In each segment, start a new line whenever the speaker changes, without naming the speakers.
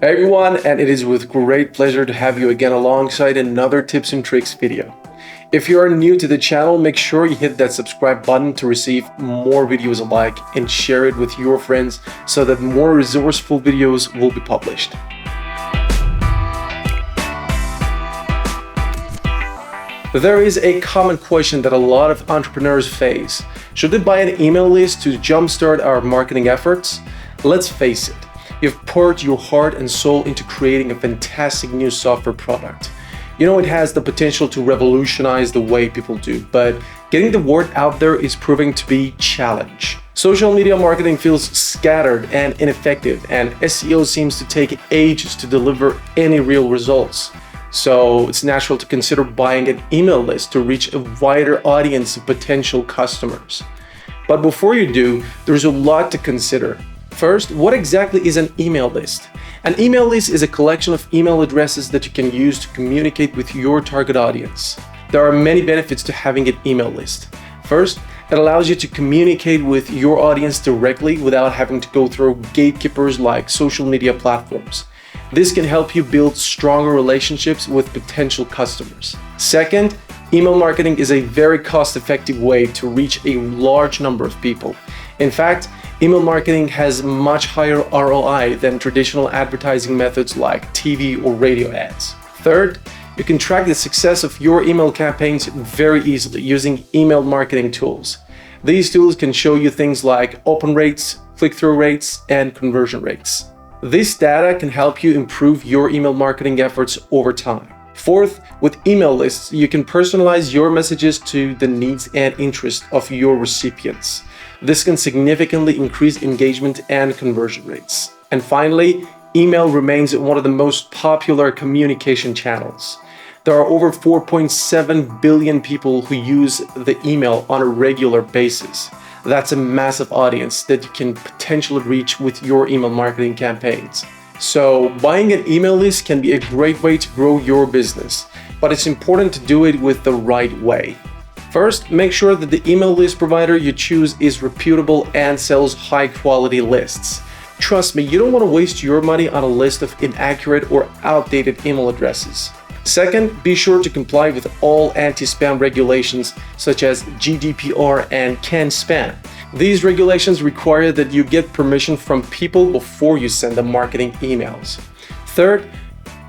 Hey everyone, and it is with great pleasure to have you again alongside another tips and tricks video. If you are new to the channel, make sure you hit that subscribe button to receive more videos alike and share it with your friends so that more resourceful videos will be published. There is a common question that a lot of entrepreneurs face. Should they buy an email list to jumpstart our marketing efforts? Let's face it, you've poured your heart and soul into creating a fantastic new software product. You know it has the potential to revolutionize the way people do, but getting the word out there is proving to be a challenge. Social media marketing feels scattered and ineffective, and SEO seems to take ages to deliver any real results. So it's natural to consider buying an email list to reach a wider audience of potential customers. But before you do, there's a lot to consider. First, what exactly is an email list? An email list is a collection of email addresses that you can use to communicate with your target audience. There are many benefits to having an email list. First, it allows you to communicate with your audience directly without having to go through gatekeepers like social media platforms. This can help you build stronger relationships with potential customers. Second, email marketing is a very cost-effective way to reach a large number of people. In fact, email marketing has much higher ROI than traditional advertising methods like TV or radio ads. Third, you can track the success of your email campaigns very easily using email marketing tools. These tools can show you things like open rates, click-through rates, and conversion rates. This data can help you improve your email marketing efforts over time. Fourth, with email lists, you can personalize your messages to the needs and interests of your recipients. This can significantly increase engagement and conversion rates. And finally, email remains one of the most popular communication channels. There are over 4.7 billion people who use the email on a regular basis. That's a massive audience that you can potentially reach with your email marketing campaigns. So buying an email list can be a great way to grow your business, but it's important to do it with the right way. First, make sure that the email list provider you choose is reputable and sells high-quality lists. Trust me, you don't want to waste your money on a list of inaccurate or outdated email addresses. Second, be sure to comply with all anti-spam regulations such as GDPR and CAN-SPAM. These regulations require that you get permission from people before you send them marketing emails. Third,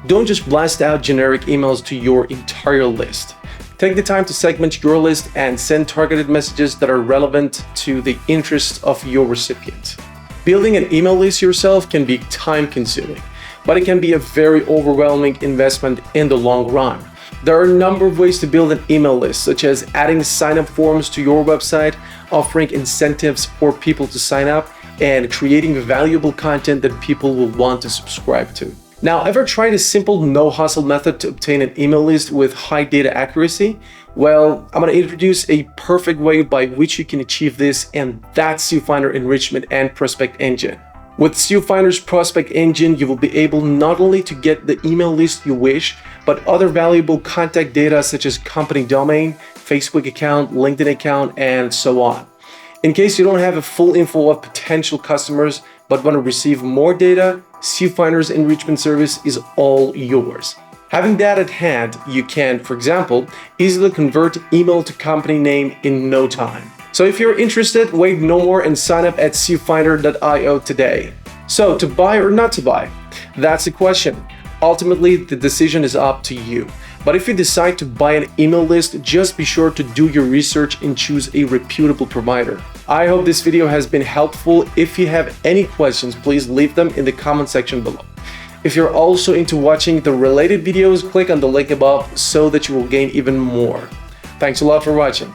don't just blast out generic emails to your entire list. Take the time to segment your list and send targeted messages that are relevant to the interests of your recipient. Building an email list yourself can be time-consuming, but it can be a very overwhelming investment in the long run. There are a number of ways to build an email list, such as adding sign-up forms to your website, offering incentives for people to sign up, and creating valuable content that people will want to subscribe to. Now, ever tried a simple no-hustle method to obtain an email list with high data accuracy? Well, I'm going to introduce a perfect way by which you can achieve this, and that's SEOfinder Enrichment and Prospect Engine. With SEOfinder's Prospect Engine, you will be able not only to get the email list you wish, but other valuable contact data such as company domain, Facebook account, LinkedIn account, and so on. In case you don't have a full info of potential customers but want to receive more data, SEOfinder's enrichment service is all yours. Having that at hand, you can, for example, easily convert email to company name in no time. So if you're interested, wait no more and sign up at SEOfinder.io today. So to buy or not to buy? That's the question. Ultimately, the decision is up to you. But if you decide to buy an email list, just be sure to do your research and choose a reputable provider. I hope this video has been helpful. If you have any questions, please leave them in the comment section below. If you're also into watching the related videos, click on the link above so that you will gain even more. Thanks a lot for watching.